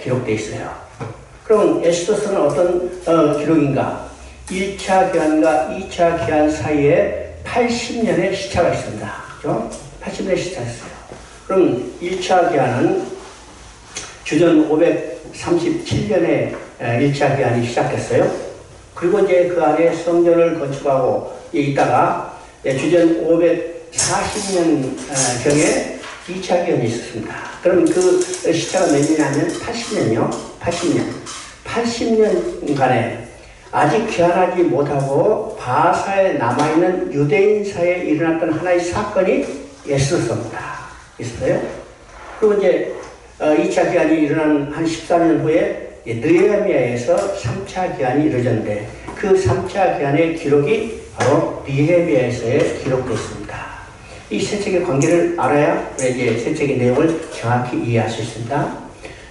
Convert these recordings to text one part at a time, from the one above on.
기록되어 있어요. 그럼 에스더서는 어떤 기록인가? 1차 기한과 2차 기한 사이에 80년의 시차가 있습니다. 그죠? 80년의 시차가 있어요. 그럼 1차 기한은 주전 537년에 1차 기한이 시작됐어요. 그리고 이제 그 안에 성전을 건축하고 있다가 주전 540년 경에 2차 기한이 있었습니다. 그럼 그 시차가 몇 년이냐면 80년이요. 80년간에 아직 귀환하지 못하고 바사에 남아있는 유대인 사이에 일어났던 하나의 사건이 에스더서입니다. 있어요. 그리고 이제 2차 기한이 일어난 한 14년 후에 느헤미야에서 3차 기한이 이루어졌는데 그 3차 기한의 기록이 바로 느헤미야에서의 기록되어 있습니다. 이 세 책의 관계를 알아야 이제 세 책의 내용을 정확히 이해할 수 있습니다.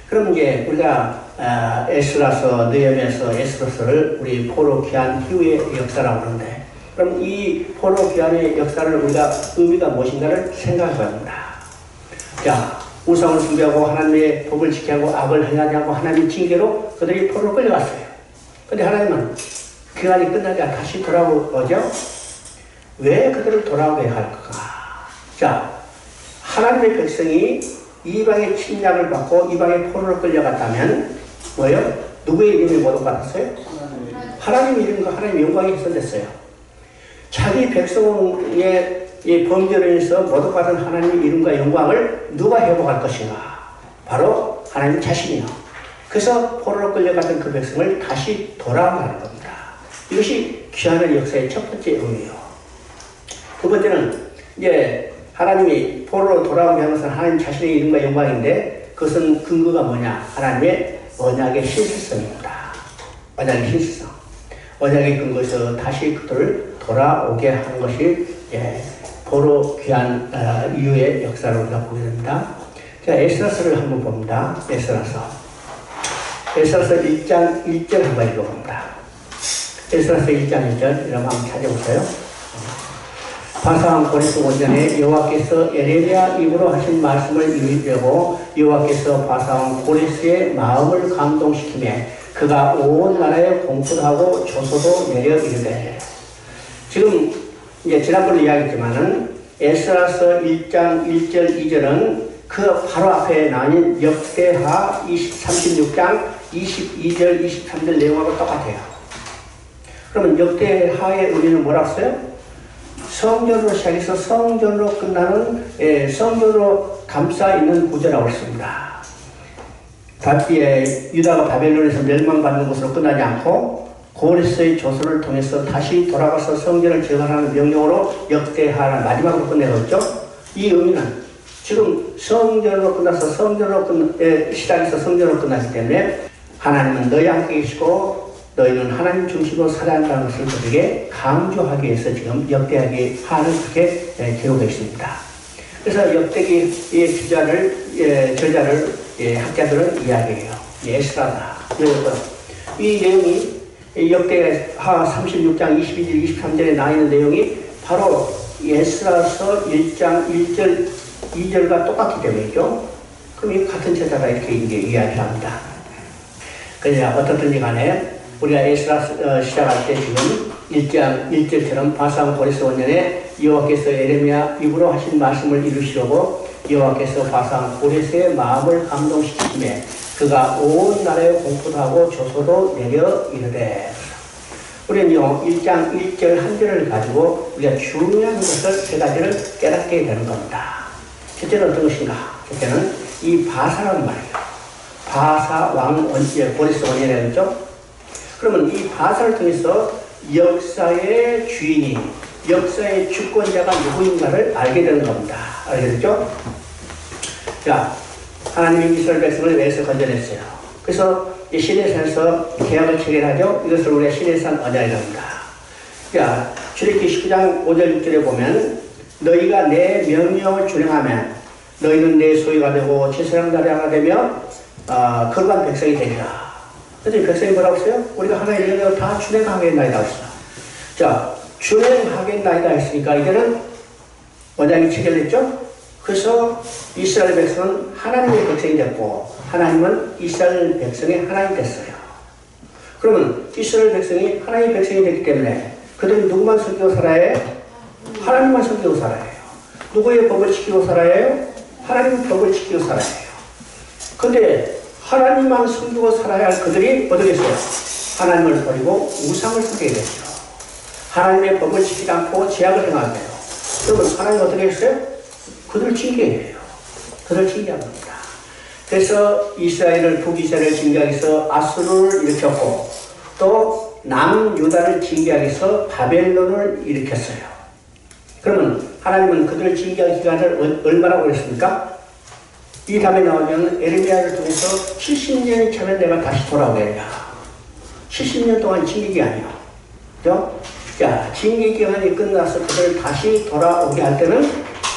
그럼 이제 우리가 에스라서, 느헤미야서, 에스더서를 우리 포로 귀환 이후의 역사라고 하는데, 그럼 이 포로 귀환의 역사를 우리가 의미가 무엇인가를 생각해 봅니다. 자, 우상을 숭배하고 하나님의 법을 지키고 악을 행하지 않고 하나님 징계로 그들이 포로로 끌려갔어요. 근데 하나님은 귀환이 끝나지 않고 다시 돌아오죠? 왜 그들을 돌아오게 할까? 자, 하나님의 백성이 이방의 침략을 받고 이방의 포로로 끌려갔다면 뭐예요? 누구의 이름이 모독받았어요? 하나님 이름과 하나님의 영광이 훼손됐어요. 자기 백성의 범죄로 인해서 모독받은 하나님의 이름과 영광을 누가 회복할 것인가? 바로 하나님 자신이요. 그래서 포로로 끌려갔던 그 백성을 다시 돌아오는 겁니다. 이것이 귀환의 역사의 첫 번째 의미예요. 두 번째는 이제 하나님이 포로로 돌아오게 하는 것은 하나님 자신의 이름과 영광인데 그것은 근거가 뭐냐? 하나님의 언약의 신실성입니다. 언약의 신실성. 언약의 근거에서 다시 그들을 돌아오게 하는 것이 포로 귀환 이후의 역사를 우리가 보게 됩니다. 자, 에스더서를 한번 봅니다. 에스더서 1장 1절 한번 읽어봅니다. 에스더서 1장 1절 이런 거 한번 찾아보세요. 바사왕 고레스 원전에 여호와께서 에레미야 입으로 하신 말씀을 이루려고 여호와께서 바사왕 고레스의 마음을 감동시키며 그가 온 나라에 공포도 하고 조소도 내려 이르되. 지금 이제 지난번에 이야기했지만은 에스라서 1장 1절 2절은 그 바로 앞에 나온 역대하 36장 22절 23절 내용하고 똑같아요. 그러면 역대하의 의미는 뭐라고 써요? 성전으로 시작해서 성전으로 끝나는 성전으로 감싸 있는 구조라고 했습니다. 유다가 바벨론에서 멸망받는 것으로 끝나지 않고 고레스의 조서를 통해서 다시 돌아가서 성전을 재건하는 명령으로 역대하는 마지막으로 끝내었죠. 이 의미는 지금 성전으로 끝나서 시작해서 성전으로 끝나기 때문에 하나님은 너희 함께 계시고 너희는 하나님 중심으로 살아야 한다는 것을 그들에게 강조하기 위해서 지금 역대하기 하는 그렇게 기록되어 있습니다. 그래서 역대기의 저자를 학자들은 이야기해요. 에스라다. 이 내용이 역대하 36장 22절 23절에 나와 있는 내용이 바로 에스라서 1장 1절 2절과 똑같기 때문이죠. 그럼 이 같은 저자가 이렇게 이야기합니다. 그냥 어떻든지 간에 우리가 에스라 시작할 때 지금 1장 1절처럼 바사왕 고레스 원년에 여호와께서 에레미야 입으로 하신 말씀을 이루시려고 여호와께서 바사왕 고레스의 마음을 감동시키며 그가 온 나라에 공포도 하고 조소도 내려 이르되. 우리는요 1장 1절 한 절을 가지고 우리가 중요한 것을 세 가지를 깨닫게 되는 겁니다. 첫째는 어떤 것인가? 첫째는 이 바사란 말이에요. 바사왕 고레스 원년이라고 했죠. 그러면 이 바사를 통해서 역사의 주인이, 역사의 주권자가 누구인가를 알게 되는 겁니다. 알겠죠? 자, 하나님이 이스라엘 백성을 외에서 건져냈어요. 그래서 이 시내산에서 계약을 체결하죠. 이것을 우리가 시내산 언약이라고 합니다. 자, 출애굽기 19장 5절 6절에 보면 너희가 내 명령을 준행하면 너희는 내 소유가 되고 제사장 자리가 되며 거룩한 백성이 되리라. 그래서 백성이 뭐라고 했어요? 우리가 하나님의 명령을 다 준행하겠나이다 했어요. 자, 준행하겠나이다 했으니까 이제는 언약이 체결됐죠? 그래서 이스라엘 백성은 하나님의 백성이 됐고 하나님은 이스라엘 백성의 하나님 됐어요. 그러면 이스라엘 백성이 하나님의 백성이 됐기 때문에 그들이 누구만 섬기고 살아야 해요? 하나님만 섬기고 살아야 해요. 누구의 법을 지키고 살아야 해요? 하나님의 법을 지키고 살아야 해요. 근데 하나님만 섬기고 살아야 할 그들이 어떻게 했어요? 하나님을 버리고 우상을 섬기게 됐죠. 하나님의 법을 지키지 않고 제약을 행하게 해요. 그러면 하나님 어떻게 했어요? 그들을 징계해요. 그들을 징계한 겁니다. 그래서 이스라엘을 북이스라엘을 징계하기 위해서 아수르를 일으켰고 또 남유다를 징계하기 위해서 바벨론을 일으켰어요. 그러면 하나님은 그들을 징계할 기간을 얼마나 오랬습니까? 이 답이 나오면 에레미야를 통해서 70년이 차면 내가 다시 돌아오게 해라. 70년 동안 징계 기간이요. 그죠? 자, 징계 기간이 끝나서 그들을 다시 돌아오게 할 때는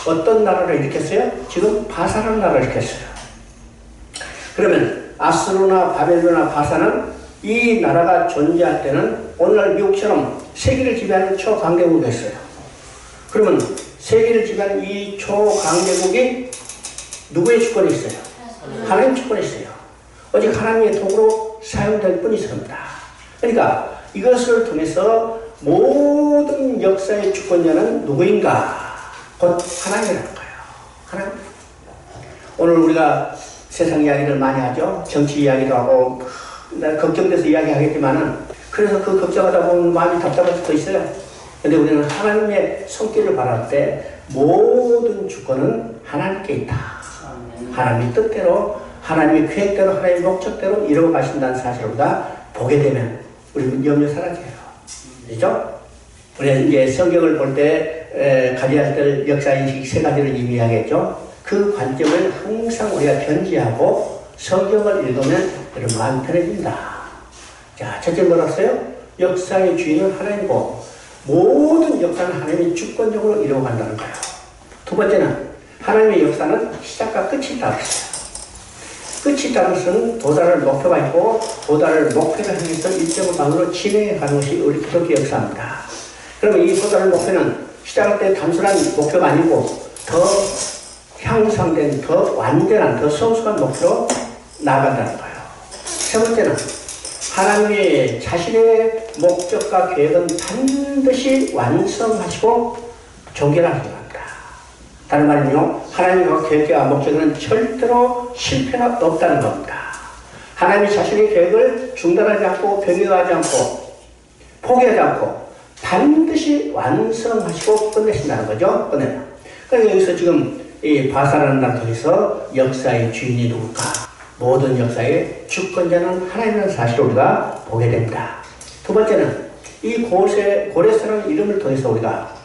어떤 나라를 일으켰어요? 지금 바사라는 나라를 일으켰어요. 그러면 아수르나 바벨론이나 바사는 이 나라가 존재할 때는 오늘날 미국처럼 세계를 지배하는 초강대국이 됐어요. 그러면 세계를 지배하는 이 초강대국이 누구의 주권이 있어요? 하나님 주권이 있어요. 오직 하나님의 도구로 사용될 뿐이십니다. 그러니까 이것을 통해서 모든 역사의 주권자는 누구인가? 곧 하나님이라는 거예요. 하나님. 오늘 우리가 세상 이야기를 많이 하죠. 정치 이야기도 하고 걱정돼서 이야기하겠지만은 그래서 그 걱정하다 보면 마음이 답답할 수도 있어요. 근데 우리는 하나님의 손길을 바랄 때 모든 주권은 하나님께 있다. 하나님의 뜻대로 하나님의 계획대로 하나님의 목적대로 이루어 가신다는 사실을 우리가 보게 되면 우리는 염려 사라져요. 그렇죠? 우리 이제 성경을 볼 때 가져야 될 역사인식 세 가지를 이미 이야기했죠. 그 관점을 항상 우리가 견지하고 성경을 읽으면 여러분 마음이 편해진다. 자, 첫째 뭐라고요? 역사의 주인은 하나님이고 모든 역사는 하나님이 주권적으로 이루어간다는 거예요. 두 번째는 하나님의 역사는 시작과 끝이 있다고 했어요. 끝이 있다는 것은 도달할 목표가 있고 도달할 목표를 향해서 일정한 방향으로 진행해 가는 것이 우리 기독교 역사입니다. 그러면 이 도달할 목표는 시작할 때 단순한 목표가 아니고 더 향상된, 더 완전한, 더 성숙한 목표로 나아간다는 거예요. 세 번째는 하나님의 자신의 목적과 계획은 반드시 완성하시고 종결하시기 바랍니다. 다른 말은요, 하나님의 계획과 목적은 절대로 실패가 없다는 겁니다. 하나님이 자신의 계획을 중단하지 않고 변경하지 않고 포기하지 않고 반드시 완성하시고 끝내신다는 거죠. 끝내요. 그러니까 여기서 지금 이 바사라는 나라를 통해서 역사의 주인이 누굴까? 모든 역사의 주권자는 하나님이라는 사실을 우리가 보게 됩니다. 두 번째는 이 고레스라는 이름을 통해서 우리가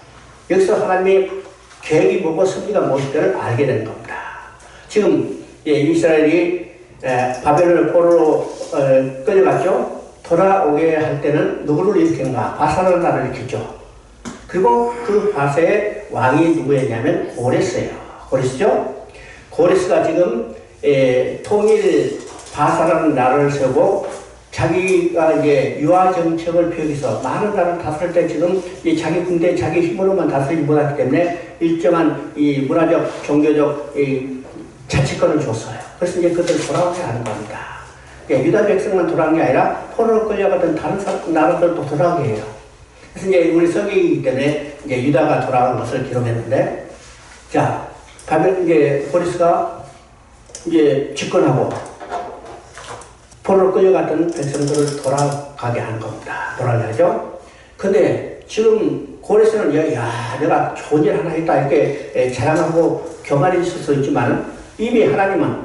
여기서 하나님의 계획이 뭐고 섭리가 무엇인가를 알게 되는 겁니다. 지금 이스라엘이 바벨론 포로로 끌려갔죠. 돌아오게 할 때는 누구를 일으켰는가? 바사라는 나라를 일으켰죠. 그리고 그 바사의 왕이 누구였냐면 고레스예요. 고레스죠? 고레스가 지금 통일 바사라는 나라를 세우고 자기가 이제 유화 정책을 펴기서 많은 나라를 다스릴 때 지금 이 자기 군대 자기 힘으로만 다스리지 못하기 때문에 일정한 이 문화적 종교적 이 자치권을 줬어요. 그래서 이제 그들 돌아오게 하는 겁니다. 유다 백성만 돌아온 게 아니라 포로로 끌려갔던 다른 나라들도 돌아오게 해요. 그래서 이제 우리 성경이기 때문에 이제 유다가 돌아온 것을 기록했는데, 자, 이제 고레스가 이제 집권하고 포로로 끌려갔던 백성들을 돌아가게 하는 겁니다. 돌아가게 하죠. 근데 지금 고레스는 야, 내가 좋은 일 하나 했다 이렇게 자랑하고 교만해 있을 수 있지만 이미 하나님은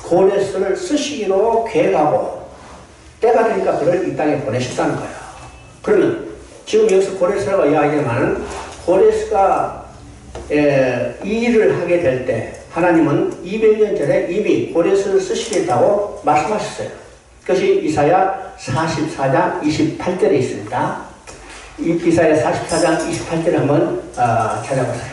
고레스를 쓰시기로 계획하고 때가 되니까 그를 이 땅에 보내셨다는 거예요. 그러면 지금 여기서 고레스라고 이야기하지만 고레스가 이 일을 하게 될 때 하나님은 200년 전에 이미 고레스를 쓰시겠다고 말씀하셨어요. 그것이 이사야 44장 28절에 있습니다. 이사야 44장 28절을 한번 찾아보세요.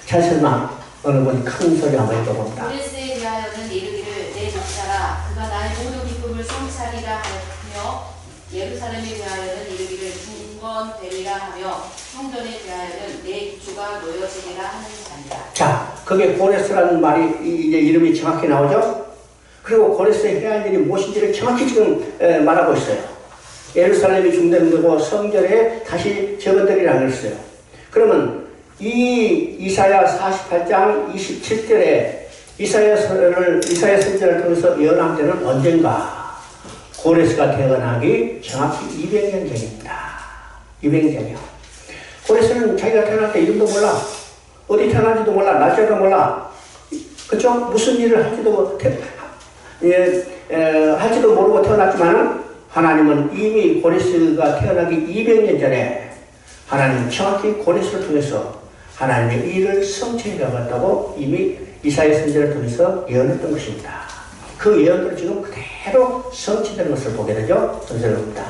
찬스나 어느 분이 큰 소리 한번 읽어봅니다. 고레스에 대하여는 이르기를 내 목자라 그가 나의 모든 기쁨을 성찰이라 하며 예루살렘에 대하여는 이르기를 중건되리라 하며 성전에 대하여는 내 기초가 놓여지리라 하는 자니라. 자, 그게 고레스라는 말이 이제 이름이 정확히 나오죠. 그리고 고레스에 해야 할 일이 무엇인지를 정확히 지금 말하고 있어요. 예루살렘이 중단되고 성전에 다시 재건되리라 그랬어요. 그러면 이 이사야 48장 27절에 이사야 선지자를 통해서 예언한 때는 언젠가 고레스가 태어나기 정확히 200년 전입니다. 200년 전이요. 고레스는 자기가 태어날 때 이름도 몰라. 어디 태어난지도 몰라. 날짜도 몰라. 그쵸? 무슨 일을 할지도 모르고 태어났지만 하나님은 이미 고레스가 태어나기 200년 전에 하나님은 정확히 고레스를 통해서 하나님의 일을 성취해 나갔다고 이미 이사야 선지자를 통해서 예언했던 것입니다. 그 예언들은 지금 그대로 성취되는 것을 보게 되죠. 선생님입니다.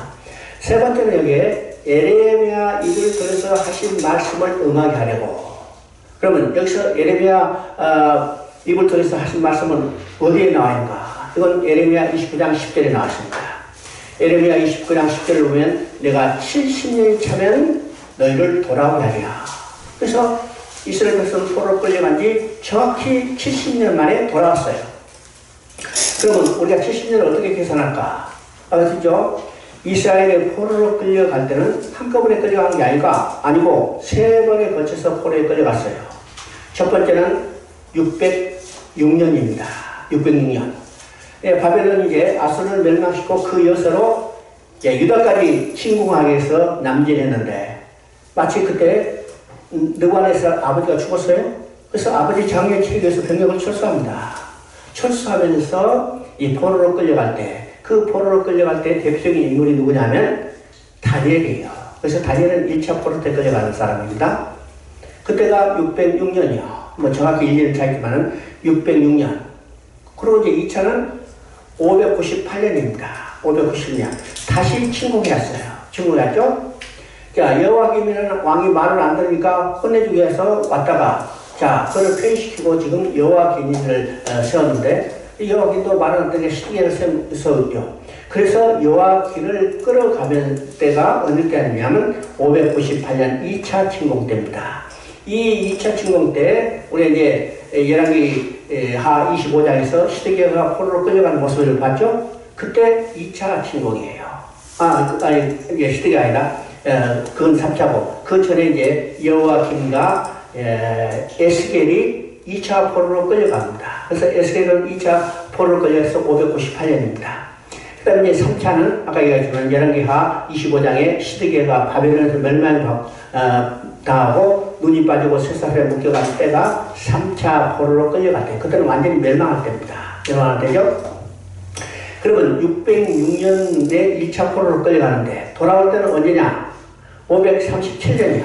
세 번째는 여기에 예레미야 입을 통해서 하신 말씀을 응하게 하려고. 그러면 여기서 예레미야 입을 통해서 하신 말씀은 어디에 나와 있는가? 이건 예레미야 29장 10절에 나왔습니다. 예레미야 29장 10절을 보면 내가 70년이 차면 너희를 돌아오게 하리라. 그래서 이스라엘 백성은 포로로 끌려간 지 정확히 70년 만에 돌아왔어요. 그러면 우리가 70년을 어떻게 계산할까? 알았죠? 이스라엘의 포로로 끌려갈 때는 한꺼번에 끌려간 게 아니고 세 번에 걸쳐서 포로에 끌려갔어요. 첫 번째는 606년입니다. 606년. 바벨론이 이제 아수르를 멸망시키고 그 여서로 유다까지 침공하기 위해서 남진했는데 마치 그때 느관에서 아버지가 죽었어요. 그래서 아버지 장례 치르기 위해서 병력을 철수합니다. 철수하면서 이 포로로 끌려갈 때 그 포로로 끌려갈 때 대표적인 인물이 누구냐면 다니엘이에요. 그래서 다니엘은 1차 포로 때 끌려가는 사람입니다. 그때가 606년이요. 뭐 정확히 일일을 찾지만은 606년. 그리고 이제 2차는 598년입니다. 590년. 다시 침공했어요. 침공했죠? 자, 여호와김이라는 왕이 말을 안 들으니까 혼내주기 위해서 왔다가, 자, 그걸 폐위시키고 지금 여호와김을 세웠는데, 여호와김도 말을 안 들으니까 시기를 세웠죠. 그래서 여호와김을 끌어가면 때가 어느 때냐면 598년 2차 침공 때입니다. 이 2차 침공 때, 우리 이제 열왕기 하 25장에서 시드기야가 포로로 끌려가는 모습을 봤죠? 그때 2차 침공이에요. 시드기가 아니라, 그건 3차고, 그 전에 이제 여호와김과 에스겔이 2차 포로로 끌려갑니다. 그래서 에스겔은 2차 포로로 끌려서 598년입니다. 그 다음에 이제 3차는 아까 얘기했지만 열왕기하 25장에 시드기야가 바벨론에서 멸망당하고 눈이 빠지고 쇠사슬에 묶여간 때가 3차 포로로 끌려갈 때, 그때는 완전히 멸망할 때입니다. 멸망할 때죠. 그러면 606년에 1차 포로로 끌려가는데 돌아올 때는 언제냐? 537년이요.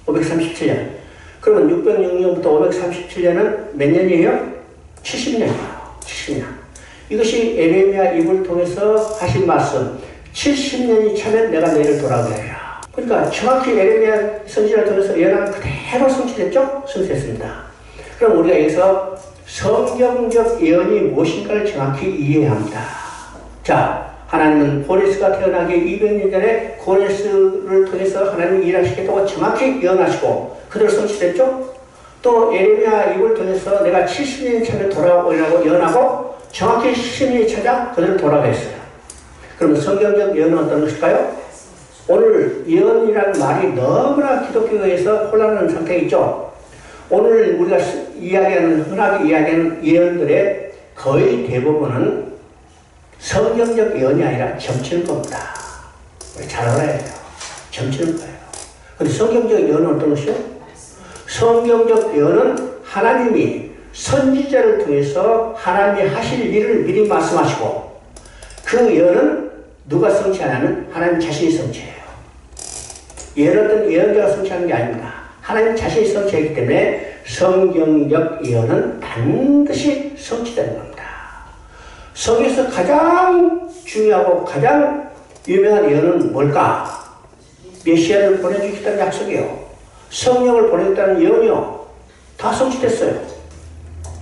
537년. 그러면 606년부터 537년은 몇 년이에요? 70년이에요. 70년. 이것이 예레미야 입을 통해서 하신 말씀. 70년이 차면 내가 너희를 돌아오게 하리라. 그러니까 정확히 예레미야 선지자를 통해서 예언은 그대로 성취됐죠? 성취됐습니다. 그럼 우리가 여기서 성경적 예언이 무엇인가를 정확히 이해해야 합니다. 자, 하나님은 고레스가 태어나기 200년 전에 고레스를 통해서 하나님이 일하시겠다고 정확히 예언하시고 그대로 성취됐죠? 또 예레미야 입을 통해서 내가 70년이 차면 돌아오려고 예언하고 정확히 70년이 차자 그대로 돌아가겠어요. 그러면 성경적 예언은 어떤 것일까요? 오늘 예언이라는 말이 너무나 기독교에서 혼란하는 상태에 있죠? 오늘 우리가 흔하게 이야기하는 예언들의 거의 대부분은 성경적 예언이 아니라 점치는 겁니다. 잘 알아야 돼요. 점치는 거예요. 근데 성경적 예언은 어떤 것이요? 성경적 예언은 하나님이 선지자를 통해서 하나님이 하실 일을 미리 말씀하시고 그 예언은 누가 성취하냐면 하나님 자신이 성취해요. 예언은 예언자가 성취하는 게 아닙니다. 하나님 자신이 성취하기 때문에 성경적 예언은 반드시 성취되는 겁니다. 성경에서 가장 중요하고 가장 유명한 예언은 뭘까? 메시아를 보내주겠다는 약속이요. 성령을 보내겠다는 예언이요. 다 성취됐어요.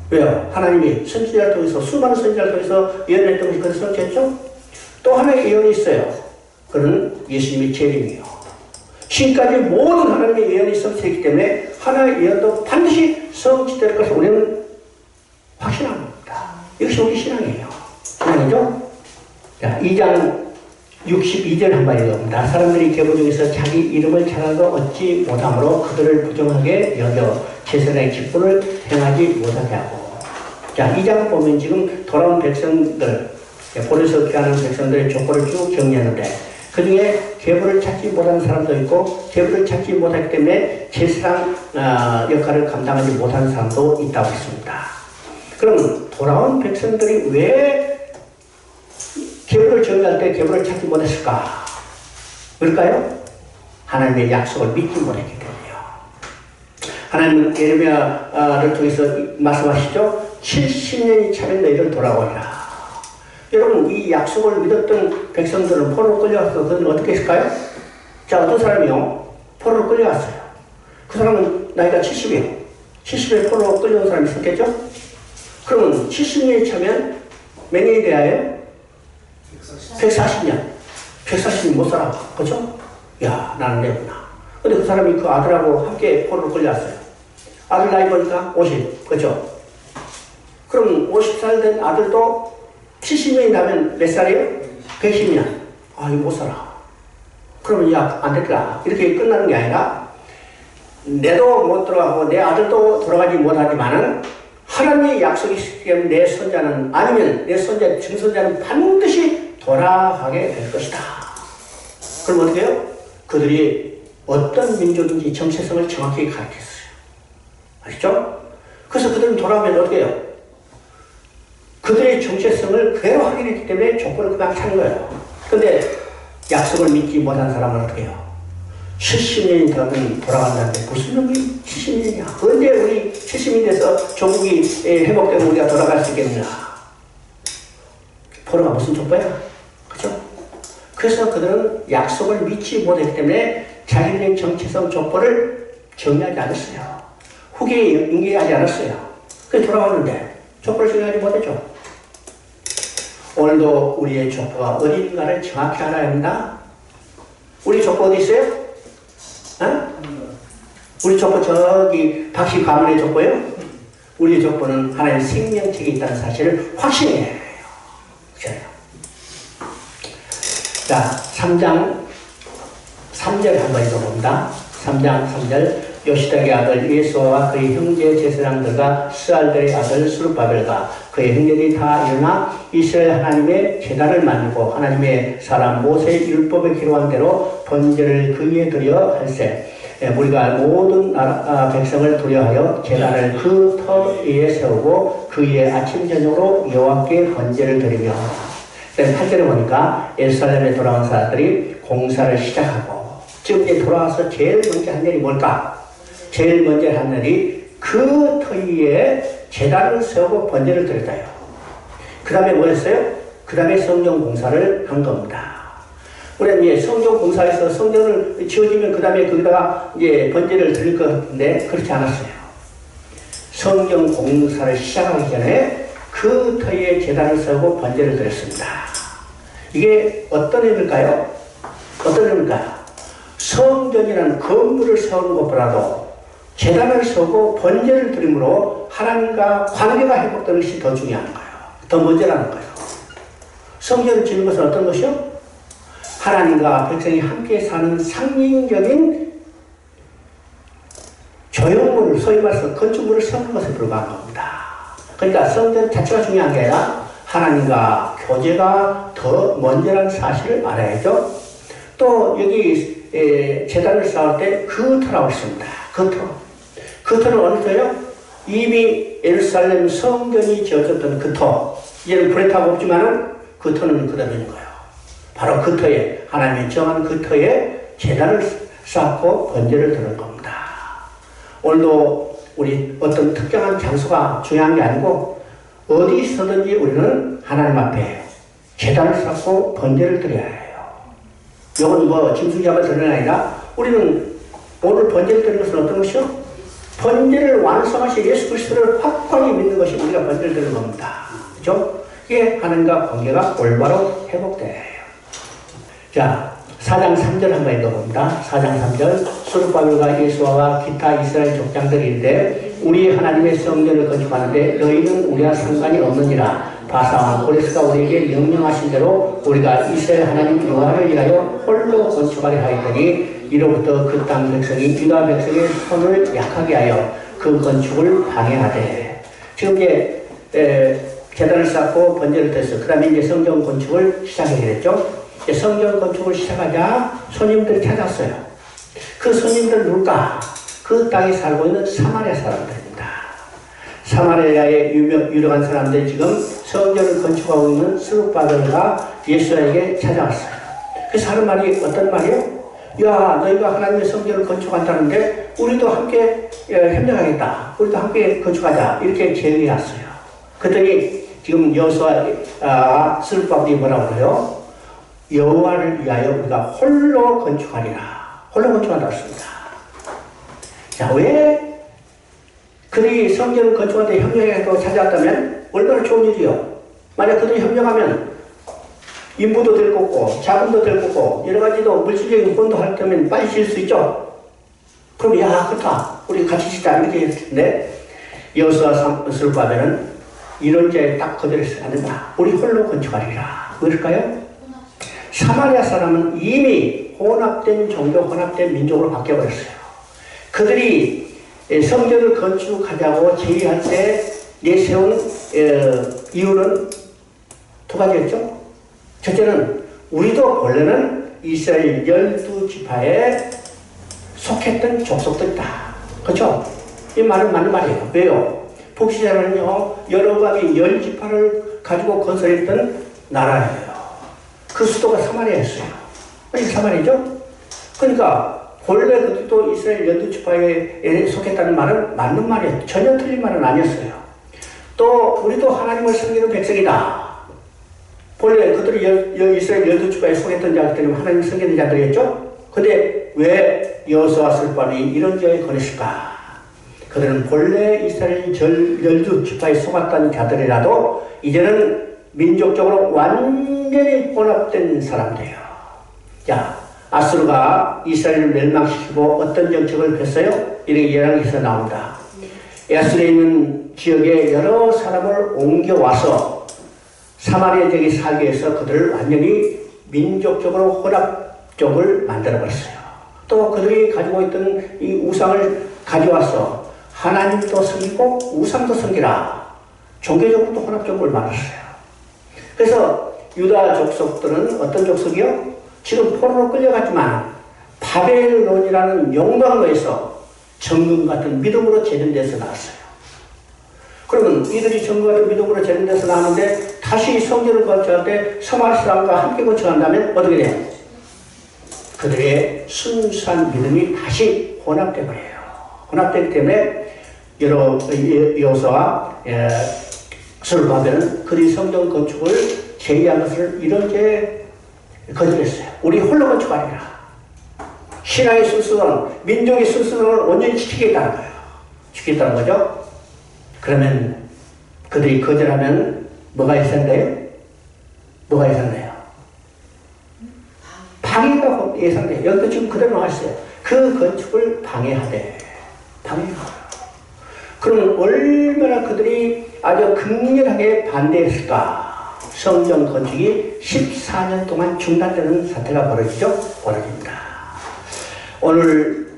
왜요? 하나님이 선지자를 통해서 수많은 선지자를 통해서 예언했던 것이 그래서 성취했죠? 또 하나의 예언이 있어요. 그는 예수님의 재림이요. 지금까지 모든 하나님의 예언이 성취했기 때문에 하나의 예언도 반드시 성취될 것을 우리는 확신합니다. 이것이 우리 신앙이에요. 신앙이죠? 자, 2장 62절 한번 읽어봅니다. 사람들이 계보 중에서 자기 이름을 찾아도 얻지 못함으로 그들을 부정하게 여겨 제사장의 직분을 행하지 못하게 하고. 자, 2장 보면 지금 돌아온 백성들, 보내서 귀하는 백성들의 조건을 쭉 정리하는데 그 중에 계보를 찾지 못하는 사람도 있고 계보를 찾지 못하기 때문에 제사장 역할을 감당하지 못하는 사람도 있다고 했습니다. 그럼 돌아온 백성들이 왜 계보를 정리할 때 계보를 찾지 못했을까? 왜일까요? 하나님의 약속을 믿지 못했기 때문이요. 하나님은 예레미야를 통해서 말씀하시죠. 70년이 차면 너희를 돌아오리라. 여러분, 이 약속을 믿었던 백성들은 포로로 끌려가서 그들은 어떻게 했을까요? 자, 어떤 사람이요? 포로로 끌려갔어요. 그 사람은 나이가 70이에요. 70에 포로로 끌려온 사람이 있었겠죠? 그러면 70년이 차면 몇 년이 돼야 해요? 140년. 140년 못 살아. 그죠? 야, 나는 내구나. 근데 그 사람이 그 아들하고 함께 포로로 끌려왔어요. 아들 나이 보니까 50. 그죠? 그럼 50살 된 아들도 70년이 나면 몇 살이에요? 110년. 아, 이거 못 살아. 그러면 야, 안 됐다. 이렇게 끝나는 게 아니라 내도 못 들어가고 내 아들도 돌아가지 못하지만은 하나님의 약속이 있기 때문에 내 손자는 아니면 내 손자, 증손자는 반드시 돌아가게 될 것이다. 그럼 어떻게 해요? 그들이 어떤 민족인지 정체성을 정확히 가르쳤어요. 아시죠? 그래서 그들은 돌아오면 어떻게 해요? 그들의 정체성을 그대로 확인했기 때문에 조건을 그냥 차는 거예요. 근데 약속을 믿지 못한 사람은 어떻게 해요? 70년이 되면 돌아간다는데 무슨 놈이 70년이야? 언제 우리 70년이 돼서 조국이 회복되고 우리가 돌아갈 수 있겠느냐? 포로가 무슨 족보야? 그죠? 그래서 그들은 약속을 믿지 못했기 때문에 자기들의 정체성 족보를 정리하지 않았어요. 후계에 인계하지 않았어요. 그래서 돌아오는데 족보를 정리하지 못했죠. 오늘도 우리의 족보가 어디인가를 정확히 알아야 합니다. 우리 족보 어디 있어요? 어? 우리 족보 저기 박씨 가문의 족보예요? 우리의 족보는 하나님의 생명책이 있다는 사실을 확신해야 해요. 그렇죠? 자, 3장 3절 한번 읽어봅니다. 3장 3절 요시닥의 아들 예수아와 그의 형제 제사장들과 스알들의 아들 스룹바벨과 그의 형제들이 다 일어나 이스라엘 하나님의 제단을 만들고 하나님의 사람 모세의 율법에 기록한 대로 번제를 그 위에 드려 할세 우리가 모든 백성을 두려하여 제단을 그 터 위에 세우고 그 위에 아침 저녁으로 여호와께 번제를 드리며 8절에 보니까 예루살렘에 돌아온 사람들이 공사를 시작하고 지금 이제 돌아와서 제일 먼저 한 일이 뭘까? 제일 먼저 한 일이 그 터 위에 제단을 세우고 번제를 드렸다요. 그 다음에 뭐 했어요? 그 다음에 성경 공사를 한 겁니다. 우리는 이제 성경 공사에서 성경을 지어지면 그 다음에 거기다가 이제 번제를 드릴 것 같은데 그렇지 않았어요. 성경 공사를 시작하기 전에 그 터 위에 제단을 세우고 번제를 드렸습니다. 이게 어떤 의미일까요? 어떤 의미일까요? 성전이라는 건물을 세우는 것보다도 제단을 세우고 번제를 드림으로 하나님과 관계가 회복되는 것이 더 중요한 거예요. 더 먼저라는 거예요. 성전을 짓는 것은 어떤 것이요? 하나님과 백성이 함께 사는 상징적인 조형물을 소위 말해서 건축물을 세우는 것에 불과한 겁니다. 그러니까 성전 자체가 중요한 게 아니라 하나님과 교제가 더 먼저라는 사실을 알아야죠. 또 여기 제단을 쌓을 때 그 터라고 했습니다. 그 터. 그 터는 어느 터요? 이미 예루살렘 성전이 지어졌던 그 터. 이제는 브레타가 없지만은 그 터는 그대로 있는 거예요. 바로 그 터에 하나님이 정한 그 터에 제단을 쌓고 번제를 드는 겁니다. 오늘도 우리 어떤 특정한 장소가 중요한 게 아니고 어디서든지 우리는 하나님 앞에 제단을 쌓고 번제를 드려야 해요. 이건 뭐 짐승잡아 드리는 게 아니라 우리는 오늘 번제를 드리는 것은 어떤 것이요? 번제를 완성하신 예수 그리스도를 확고하게 믿는 것이 우리가 번제를 드리는 겁니다. 그렇죠? 이게 하나님과 관계가 올바로 회복돼요. 자, 4장 3절 한번 읽어봅니다. 4장 3절 스룹바벨과 예수아와 기타 이스라엘 족장들이 이르되 우리 하나님의 성전을 건축하는데 너희는 우리와 상관이 없느니라. 바사와 고레스가 우리에게 명령하신 대로 우리가 이스라엘 하나님 여호와를 위하여 홀로 건축하려 하였더니 이로부터 그 땅 백성이 유다 백성의 손을 약하게 하여 그 건축을 방해하되. 지금 이제 계단을 쌓고 번제를 tes어. 그 다음에 이제 성전 건축을 시작하게 됐죠. 성전 건축을 시작하자 손님들이 찾았어요. 그 손님들 누굴까? 그 땅에 살고 있는 사마리아 사람들입니다. 사마리아의 유력한 사람들이 지금 성전을 건축하고 있는 스룹바벨과 예수야에게 찾아왔어요. 그래서 하는 말이 어떤 말이에요? 야, 너희가 하나님의 성전을 건축한다는데 우리도 함께 협력하겠다. 우리도 함께 건축하자. 이렇게 제의했어요. 그랬더니 지금 여호수아 스룹바벨이 뭐라고 그래요? 여호와를 위하여 우리가 홀로 건축하리라. 홀로 건축한다고 했습니다. 자, 왜 그들이 성전을 건축하는데 협력해서 찾아왔다면 얼마나 좋은 일이요. 만약 그들이 협력하면 인부도 될 거고 자금도 될 거고 여러 가지도 물질적인 혼도 할 때면 빨리 질 수 있죠. 그럼 야, 그렇다. 우리 같이 짓자. 이렇게 했을 텐데 여호수아 스룹바벨은 이런 자에 딱 거절해서 안 된다. 우리 홀로 건축하리라. 왜일까요? 사마리아 사람은 이미 혼합된 종교, 혼합된 민족으로 바뀌어버렸어요. 그들이 성전을 건축하자고 제의할 때 내세운 이유는 두 가지였죠. 첫째는 우리도 원래는 이스라엘 12지파에 속했던 족속들이다. 그렇죠? 이 말은 맞는 말이에요. 왜요? 북시자는요, 여로보암이 10지파를 가지고 건설했던 나라예요. 그 수도가 사마리아였어요. 아니, 사마리아죠? 그러니까 본래 그들도 이스라엘 12지파에 속했다는 말은 맞는 말이에요. 전혀 틀린 말은 아니었어요. 또 우리도 하나님을 섬기는 백성이다. 본래 그들이 이스라엘 12지파에 속했던 자들이 하나님을 섬기는 자들이었죠? 근데 왜 여호수아 스룹바벨이 이런 지역에 거렸을까? 그들은 본래 이스라엘 12지파에 속았던 자들이라도 이제는 민족적으로 완전히 혼합된 사람들이에요. 자, 아수르가 이스라엘을 멸망시키고 어떤 정책을 폈어요? 이렇게 예언에서 나옵니다. 아수르에 있는 지역에 여러 사람을 옮겨와서 사마리아 지역에 살게 해서 그들을 완전히 민족적으로 혼합적을 만들어버렸어요. 또 그들이 가지고 있던 이 우상을 가져와서 하나님도 섬기고 우상도 섬기라. 종교적으로도 혼합적을 만들었어요. 그래서 유다 족속들은 어떤 족속이요? 지금 포로로 끌려갔지만 바벨론이라는 영광로에서 정금 같은 믿음으로 제정돼서 나왔어요. 그러면 이들이 정금 같은 믿음으로 제정돼서 나왔는데 다시 성전을 건축할 때 사마리아 사람과 함께 건축한다면 어떻게 돼요? 그들의 순수한 믿음이 다시 혼합돼 버려요. 혼합되기 때문에 여호수아 스룹바벨은 그들이 성전 건축을 제의한 것을 이렇게 거절했어요. 우리 홀로 건축하리라. 신앙의 순수함, 민족의 순수함을 온전히 지키겠다는 거예요. 지키겠다는 거죠. 그러면 그들이 거절하면 뭐가 있었나요? 뭐가 있었나요? 방해가 예상돼요. 여기도 지금 그대로 나왔어요. 그 건축을 방해하되. 방해가. 그럼 얼마나 그들이 아주 극렬하게 반대했을까? 성전 건축이 14년 동안 중단되는 사태가 벌어집니다. 오늘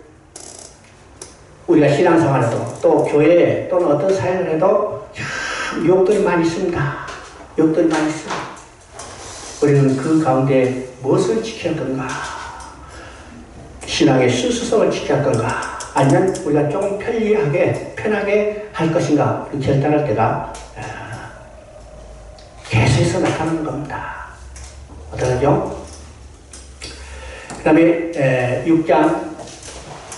우리가 신앙생활에도 또 교회 또는 어떤 사역을 해도 참 유혹들이 많이 있습니다. 유혹들이 많이 있습니다. 우리는 그 가운데 무엇을 지켜야 하던가? 신앙의 순수성을 지켜야 하던가? 아니면 우리가 조금 편하게 할 것인가? 결단할 때가 계속해서 나타나는 겁니다. 어떡하죠? 그 다음에 6장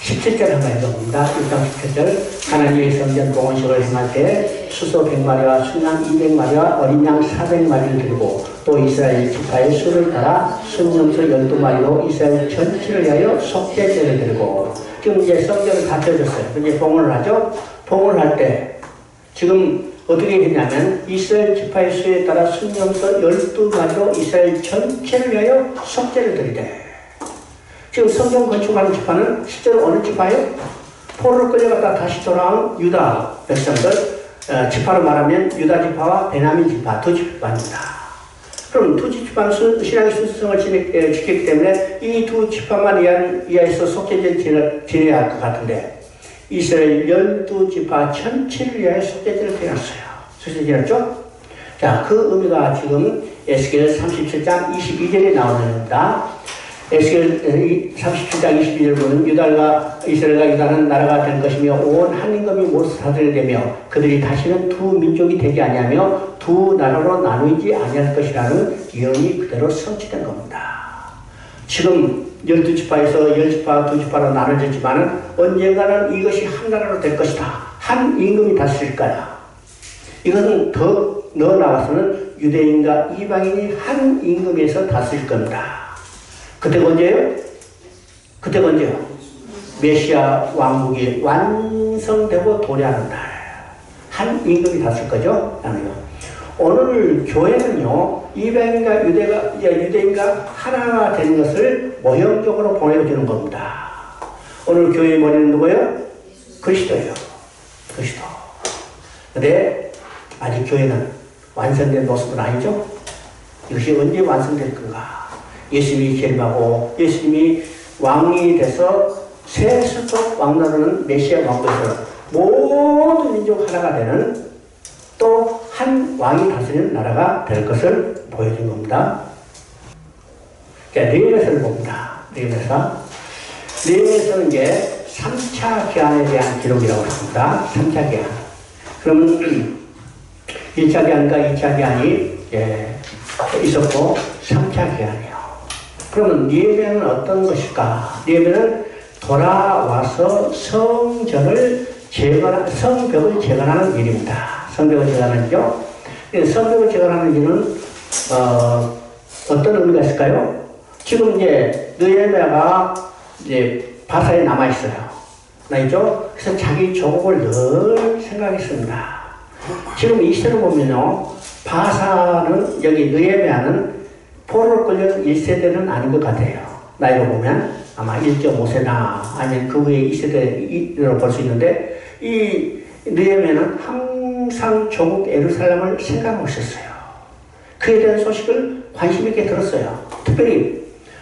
17절 한번 읽어봅니다. 6장 17절 하나님의 성전 봉헌식을 행할 때 수소 100마리와 순양 200마리와 어린 양 400마리를 드리고 또 이스라엘 지파의 수를 따라 순염소 12마리로 이스라엘 전체를 위하여 속죄제를 드리고 지금 이제 성전을 다 펴졌어요. 이제 봉헌을 하죠. 봉헌을 할 때 지금 어떻게 했냐면 이스라엘 지파의 수에 따라 순염소 12마리로 이스라엘 전체를 위하여 속죄를 드리되 지금 성전 건축하는 지파는 실제로 어느 지파예요? 포로로 끌려갔다 다시 돌아온 유다 백성들 지파로 말하면 유다 지파와 베냐민 지파 두 지파입니다. 그럼 두 지파는 신앙의 순수성을 지켰기 때문에 이 두 지파만 이하에서 속죄제를 지내야 할 것 같은데 이스라엘 12지파 전체를 위하여 속죄제를 지냈어요. 속죄제 지냈죠? 자, 그 의미가 지금 에스겔 37장 22절에 나오는 겁니다. 에스겔 37장 22절 보면 유다가 이스라엘과 유다는 나라가 될 것이며 온 한 임금이 모두 사들이 되며 그들이 다시는 두 민족이 되지 아니하며 두 나라로 나누지 아니할 것이라는 예언이 그대로 성취된 겁니다. 지금 12지파에서 10지파, 2지파로 나눠졌지만은 언젠가는 이것이 한 나라로 될 것이다. 한 임금이 다스릴 거야. 이것은 더 나와서는 유대인과 이방인이 한 임금에서 다스릴 겁니다. 그때가 언제예요? 그때가 언제요? 메시아 왕국이 완성되고 도래하는 날. 한 임금이 다스릴 거죠? 나는요. 오늘 교회는요, 이방인과 유대인과 하나가 되는 것을 모형적으로 보여주는 겁니다. 오늘 교회의 머리는 누구예요? 그리스도예요. 그리스도. 근데 아직 교회는 완성된 모습은 아니죠? 이것이 언제 완성될 건가? 예수님이 재림하고 예수님이 왕이 돼서 세수적 왕나라는 메시아 왕국에서 모든 민족 하나가 되는 또 한 왕이 다스리는 나라가 될 것을 보여준 겁니다. 자, 느헤미야서를 봅니다. 느헤미야서는 이제 3차 기한에 대한 기록이라고 합니다. 3차 기한. 그러면 1차 기한과 2차 기한이 있었고 3차 기한이에요. 그러면 느헤미야는 어떤 것일까? 느헤미야는 돌아와서 성벽을 재건하는 일입니다. 성벽을 재건하는 일이죠. 성벽을 재건하는 일은 어떤 의미가 있을까요? 지금 이제 느헤미야가 이제 바사에 남아 있어요. 나있죠? 그래서 자기 조국을 늘 생각했습니다. 지금 이 시대를 보면요, 바사는 여기 느헤미야는 포로로 끌려는 1세대는 아닌 것 같아요. 나이로 보면 아마 1.5세나 아니면 그 후에 2세대로 볼 수 있는데 이 느헤미야는 항상 조국 예루살렘을 생각하고 있었어요. 그에 대한 소식을 관심 있게 들었어요. 특별히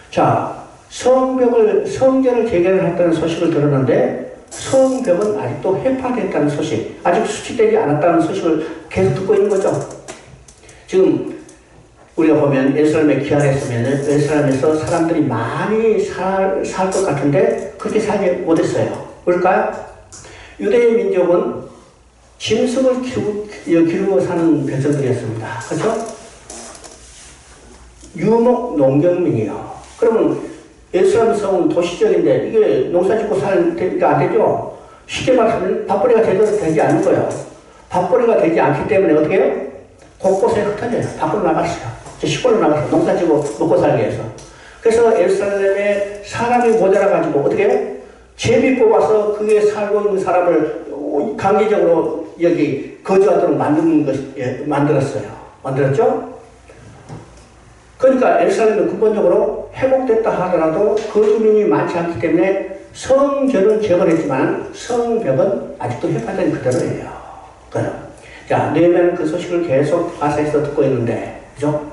자, 성전을 재개했다는 소식을 들었는데 성벽은 아직도 해파됐다는 소식, 아직 수치되지 않았다는 소식을 계속 듣고 있는 거죠. 지금 우리가 보면 예루살렘에 귀환했으면 예루살렘에서 사람들이 많이 살 것 같은데 그렇게 살지 못했어요. 왜일까요? 유대의 민족은 짐승을 기르고 사는 백성들이었습니다. 그렇죠? 유목 농경민이요. 그러면 예루살렘 성은 도시적인데 이게 농사짓고 살 때가 안 되죠? 쉽게 말하면 밥벌이가 제대로 되지 않는 거예요. 밥벌이가 되지 않기 때문에 어떻게 해요? 곳곳에 흩어져요. 밖으로 나갔어요. 시골로 나가서 농사짓고 먹고 살기 위해서. 그래서 예루살렘에 사람이 모자라가지고 어떻게 해요? 제비 뽑아서 그게 살고 있는 사람을 강제적으로 여기 거주하도록 만들었어요. 만들었죠? 그러니까 예루살렘은 근본적으로 회복됐다 하더라도 거주민이 많지 않기 때문에 성전은 재건했지만 성벽은 아직도 해파된 그대로예요. 자, 느헤미야는 그 소식을 계속 바사에서 듣고 있는데, 그죠?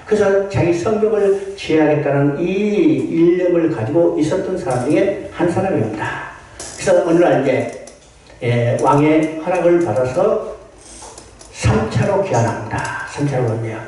그래서 자기 성벽을 지어야겠다는 이 일념을 가지고 있었던 사람 중에 한 사람입니다. 그래서 어느 날 이제 왕의 허락을 받아서 3차로 귀환합니다. 3차로 갑니다.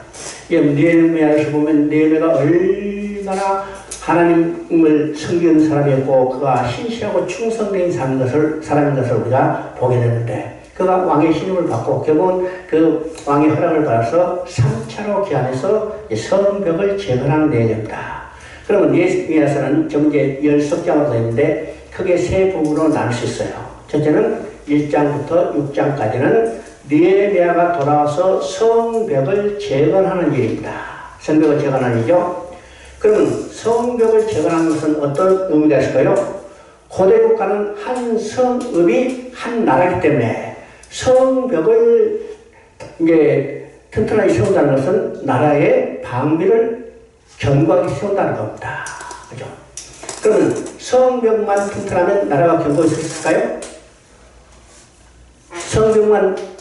느헤미야에서 보면 느헤미야가 얼마나 하나님을 섬기는 사람이었고 그가 신실하고 충성된 사람인 것을 우리가 보게 되는데 그가 왕의 신임을 받고 결국은 그 왕의 허락을 받아서 3차로 귀환해서 성벽을 재건하는 내용입니다. 그러면 느헤미야서는 지금 이제 10석장으로 되어 있는데 크게 세 부분으로 나눌 수 있어요. 첫째는 1장부터 6장까지는 느헤미야가 돌아와서 성벽을 재건하는 일입니다. 성벽을 재건하는 일이죠. 그러면 성벽을 재건하는 것은 어떤 의미가 있을까요? 고대 국가는 한 성읍이 한 나라이기 때문에 성벽을 이제 튼튼하게 세운다는 것은 나라의 방비를 견고하게 세운다는 겁니다. 그죠? 그러면 성벽만 튼튼하면 나라가 견고히 서 있을까요? 성벽만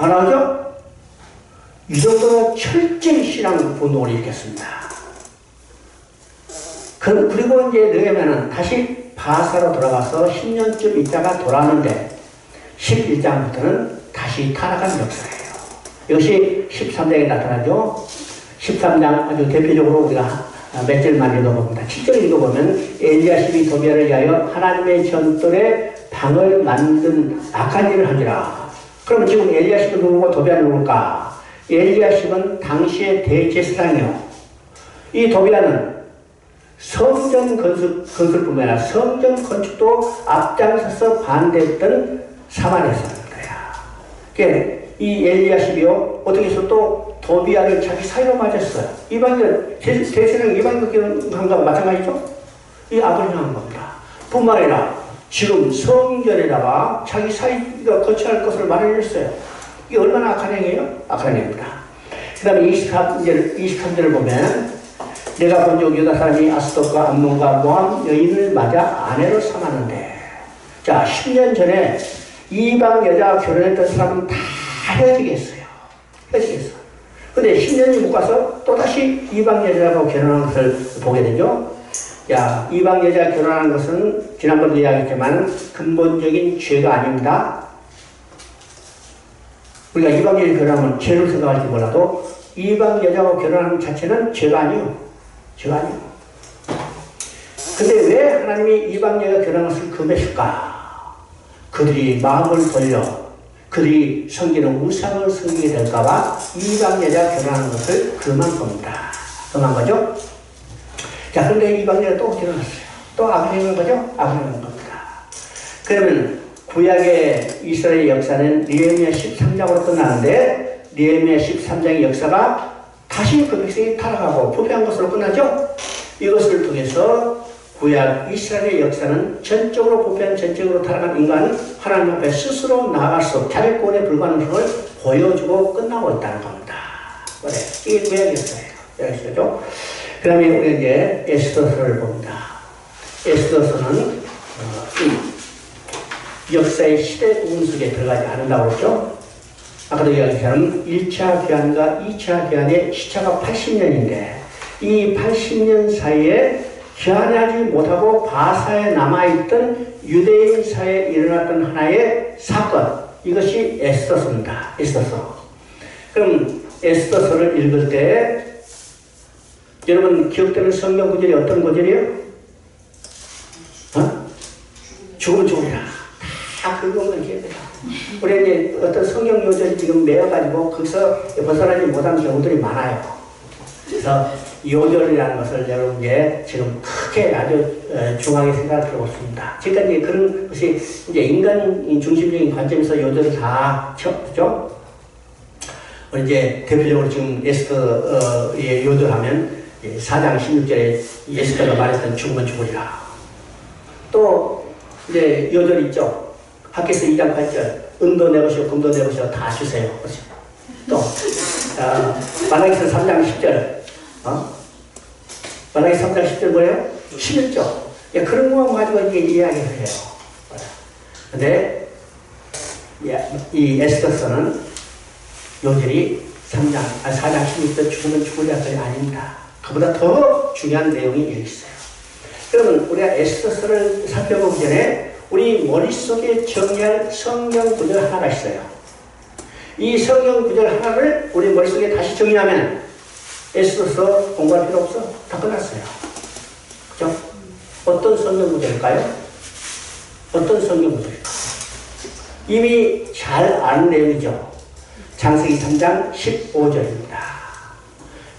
다 나오죠? 이 정도로 철저히 신앙 운동을 일으켰습니다. 그리고 이제 느헤미야는 다시 바사로 돌아가서 10년쯤 있다가 돌아오는데 11장부터는 다시 타락한 역사예요. 이것이 13장에 나타나죠. 13장 아주 대표적으로 우리가 몇 절만 읽어봅니다. 7절 읽어보면 엘리야십이 도비야를 위하여 하나님의 전돌에 방을 만든 악한 일을 하니라. 그러면 지금 엘리야십은 누구고 도비야는 누굴까? 엘리야십은 당시의 대제사장이요. 이 도비야는 성전 건설뿐만 아니라 성전 건축도 앞장서서 반대했던 사마리아 사람입니다. 그러니까 이 엘리야십이요 어떻게 해서 또 도비야를 자기 사이로 맞았어요. 이방인 대세는 이방인 한 거와 마찬가지죠. 이 악을 향한 겁니다. 뿐만 아니라 지금 성전에다가 자기 사이가 거처할 것을 마련했어요. 이게 얼마나 악한 행위예요? 악한 행위입니다. 그 다음에 23절을 보면 내가 본적 유다 사람이 아스돗과 암몬과 모함 여인을 맞아 아내로 삼았는데, 자 10년 전에 이방 여자와 결혼했던 사람은 다 헤어지겠어요. 근데 10년이 못 가서 또다시 이방 여자하고 결혼한 것을 보게 되죠. 야, 이방 여자가 결혼하는 것은 지난번도 이야기했지만 근본적인 죄가 아닙니다. 우리가 이방 여자 결혼하면 죄를 생각할지 몰라도 이방 여자하고 결혼하는 자체는 죄가 아니에요. 근데 왜 하나님이 이방 여자 결혼한 것을 금했을까? 그들이 마음을 돌려 그들이 섬기는 우상을 섬기게 될까봐 이방 여자 결혼하는 것을 금한 겁니다. 금한 거죠? 자, 그런데 이방 여자 또 결혼했어요. 또 악을 행한 거죠? 악을 행한 겁니다. 그러면 구약의 이스라엘 역사는 느헤미야 13장으로 끝나는데 느헤미야 13장의 역사가 다시 그 백성이 타락하고 부패한 것으로 끝나죠? 이것을 통해서 구약 이스라엘의 역사는 전적으로 부패한 전적으로 타락한 인간은 하나님 앞에 스스로 나아갈수 자력권에 불과한 것을 보여주고 끝나고 있다는 겁니다. 그래, 이게 구약 역사예요. 역사죠. 그 다음에 우리 이제 에스더서를 봅니다. 에스더서는 역사의 시대 구분 속에 들어가지 않는다고 그랬죠. 아까도 이야기했지만 1차 교환과 2차 교환의 시차가 80년인데 이 80년 사이에 교환하지 못하고 바사에 남아있던 유대인 사회에 일어났던 하나의 사건, 이것이 에스더서입니다. 에스더서. 그럼 에스더서를 읽을 때 여러분 기억되는 성경 구절이 어떤 구절이에요? 죽으면 죽으리라. 다 그것만 기억해요. 우리 이제 어떤 성경 요절이 지금 매어가지고 거기서 벗어나지 못하는 경우들이 많아요. 그래서 요절이라는 것을 여러분께 지금 크게 아주 중하게 생각을 들어보습니다. 지금까지 그런 것이 이제 인간 중심적인 관점에서 요절을 다 쳤죠. 이제 대표적으로 지금 에스더의 요절하면 4장 16절에 에스더가 말했던 죽으면 죽으리라. 또 이제 요절 있죠. 학개서 2장 8절 은도 내보시오 금도 내보시오 다 주세요. 또 마라기서 3장 10절 마라기 3장 10절 뭐예요? 11조. 예, 그런 것만 가지고 이게 이야기를 해요. 근데 이 에스더서는 요절이 4장 16절 죽으면 죽으리라까지 아닙니다. 그보다 더 중요한 내용이 여기 있어요. 그러면 우리가 에스더서를 살펴보기 전에 우리 머릿속에 정리할 성경 구절 하나가 있어요. 이 성경 구절 하나를 우리 머릿속에 다시 정리하면 에스더서 공부할 필요 없어. 다 끝났어요. 그죠? 어떤 성경 구절일까요? 어떤 성경 구절일까요? 이미 잘 아는 내용이죠. 창세기 3장 15절입니다.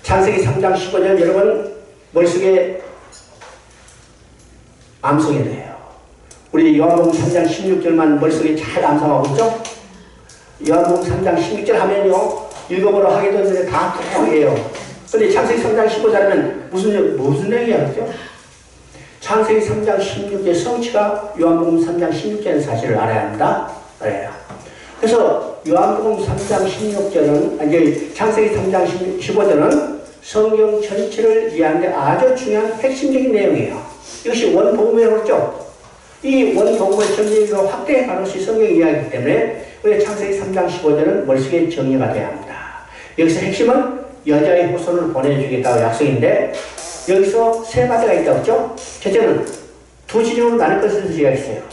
창세기 3장 15절 여러분 머릿속에 암송이 돼요. 우리 요한복음 3장 16절만 머릿속에 잘 암송하고 있죠? 요한복음 3장 16절 하면요 읽어보러 하게 되는데 다 통해요. 근데 창세기 3장 15절은 무슨 내용이야, 그죠? 창세기 3장 16절 성취가 요한복음 3장 16절의 사실을 알아야 합니다. 그래요. 그래서 요한복음 3장 16절은, 아니, 창세기 3장 15절은 성경 전체를 이해하는데 아주 중요한 핵심적인 내용이에요. 이것이 원복음이라고 그랬죠? 이 원복음을 전체적으로 확대해 가는 것이 성경 이야기이기 때문에 우리 창세기 3장 15절은 머릿속에 정리가 돼야 합니다. 여기서 핵심은 여자의 후손을 보내주겠다고 약속인데 여기서 세 가지가 있다고 했죠? 첫째는 두 진영으로 나눌 것을 지어있어요.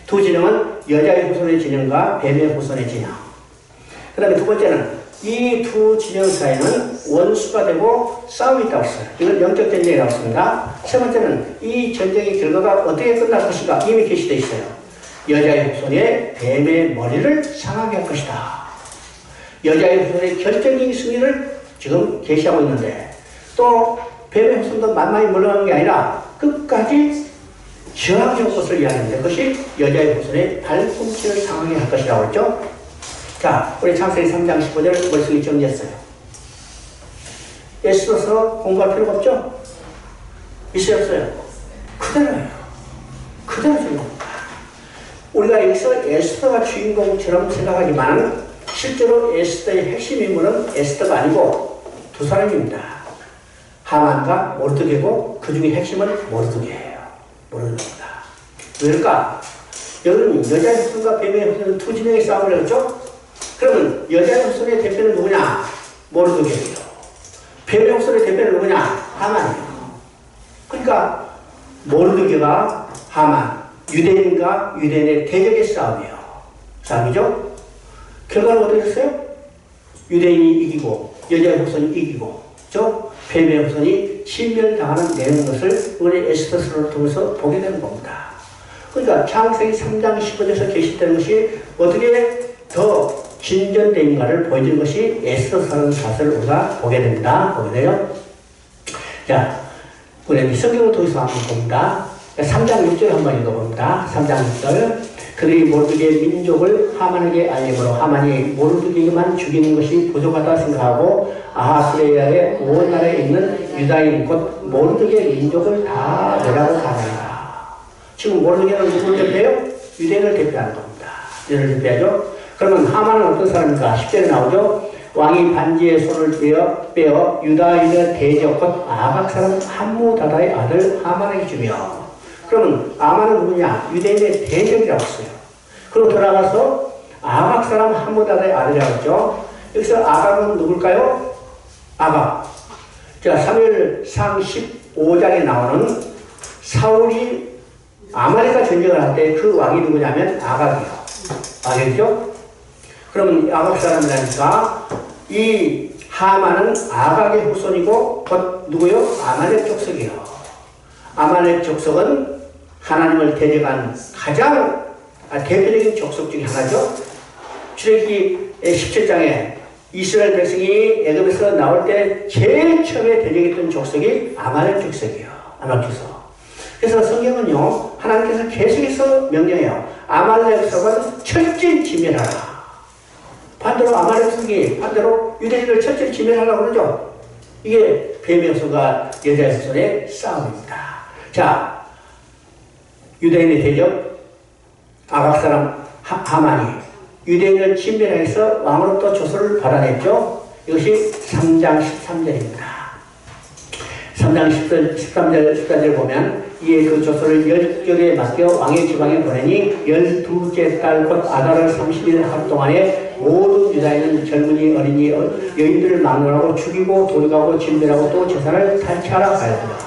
두 진영은 여자의 후손의 진영과 뱀의 후손의 진영. 그 다음에 두 번째는 이 두 진영 사이는 원수가 되고 싸움이 있다고 했어요. 이건 영적 전쟁이라고 했습니다. 세 번째는 이 전쟁의 결과가 어떻게 끝날 것인가 이미 계시되어 있어요. 여자의 후손의 뱀의 머리를 상하게 할 것이다. 여자의 후손의 결정적인 승리를 지금 계시하고 있는데 또 뱀의 후손도 만만히 물러가는 게 아니라 끝까지 저항할 것을 이야기하는데 그것이 여자의 후손의 발꿈치를 상하게 할 것이라고 했죠. 자, 우리 창세기 3장 15절 머릿속에 정리했어요. 애써서 공부할 필요가 없죠? 있어요, 없어요? 그대로예요. 그대로 적용합니다. 우리가 여기서 에스더가 주인공처럼 생각하지만 실제로 에스더의 핵심 인물은 에스더가 아니고 두 사람입니다. 하만과 모르드게고 그 중에 핵심은 모르드게예요. 모르드게입니다. 왜일까? 여러분 여자의 후손과 뱀의 후손은 두 진영의 싸움을 했죠? 그러면 여자의 후손의 대표는 누구냐? 모르드게예요. 뱀의 후손의 대표는 누구냐? 하만이에요. 그러니까 모르드게가 하만, 유대인과 유대인의 대적의 싸움이에요. 싸움이죠? 결과는 어떻게 됐어요? 유대인이 이기고 여자의 후손이 이기고 뱀의 후손이 신멸당하는 내는 것을 우리 에스더서를 통해서 보게 되는 겁니다. 그러니까 창세기 3장 15절에서 계시되는 것이 어떻게 더 진전된가를 보여주는 것이 에스더서라는 사실을 우리가 보게 됩니다. 보게 돼요. 자, 우리 성경을 통해서 한번 봅니다. 3장 6절 한번 읽어봅니다. 3장 6절. 그들이 모르드게의 민족을 하만에게 알림으로 하만이 모르드게만 죽이는 것이 부족하다 생각하고 아하스레야의 온 나라에 있는 유다인 곧 모르드게의 민족을 다 내라고 하더라. 지금 모르드게는 누구를 대표해요? 유대인을 대표하는 겁니다. 유대인을 대표하죠. 그러면 하만은 어떤 사람입니까? 10절에 나오죠. 왕이 반지의 손을 빼어 유다인의 대적 곧 아각 사람 함무다다의 아들 하만에게 주며 그러면 아만은 누구냐? 유대인의 대적이라고 했어요. 그리고 돌아가서 아각 사람 함무다다의 아들이라고 했죠. 여기서 아각은 누굴까요? 아각. 자, 사무엘상 15장에 나오는 사울이 아말렉과 전쟁을 할 때 그 왕이 누구냐면 아각이에요. 알겠죠? 그러면 아각 사람이라니까 이 하만은 아각의 후손이고 곧 누구요? 아말렉 족속이에요. 아말렉 족속은 하나님을 대적한 가장 대표적인 족속 중에 하나죠. 출애굽기 17장에 이스라엘 백성이 애굽에서 나올 때 제일 처음에 대적했던 족속이 아말렉 족속이에요. 아말렉 족속. 그래서 성경은요, 하나님께서 계속해서 명령해요. 아말렉 족속은 철저히 진멸하라. 반대로 아말렉 족속이 반대로 유대인을 철저히 진멸하라고 그러죠. 이게 뱀의 후손과 여자의 후손의 싸움입니다. 자, 유대인의 대적 아각 사람 하만이 유대인을 진멸해서 왕으로부터 조서를 받아냈죠. 이것이 3장 13절입니다. 3장 13절 14절 보면 이에 그 조서를 10겹에 맡겨 왕의 지방에 보내니 12째 달 곧 아달을 30일 할 동안에 모든 유다인은 젊은이 어린이 여인들을 막론하고 죽이고 돌가고 진멸하고 또 재산을 탈취하라 하였다.